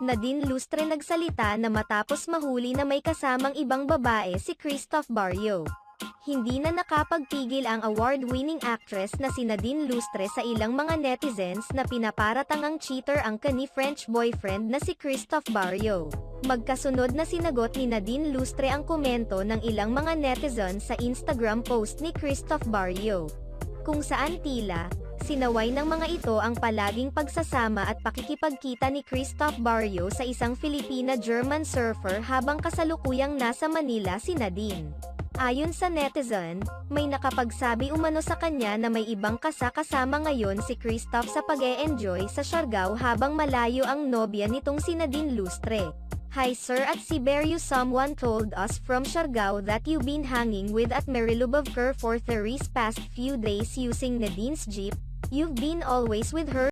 Nadine Lustre nagsalita na matapos mahuli na may kasamang ibang babae si Christoph Barrio. Hindi na nakapagpigil ang award-winning actress na si Nadine Lustre sa ilang mga netizens na pinaparatangang cheater ang kani French boyfriend na si Christoph Barrio. Magkasunod na sinagot ni Nadine Lustre ang komento ng ilang mga netizens sa Instagram post ni Christoph Barrio, kung saan tila sinaway ng mga ito ang palaging pagsasama at pakikipagkita ni Christoph Barrio sa isang Filipina-German surfer habang kasalukuyang nasa Manila si Nadine. Ayon sa netizen, may nakapagsabi umano sa kanya na may ibang kasama ngayon si Christoph sa pag-e-enjoy sa Siargao habang malayo ang nobya nitong si Nadine Lustre. Hi sir at Siberio, someone told us from Siargao that you've been hanging with at Marilubavker for the past few days using Nadine's jeep. You've been always with her.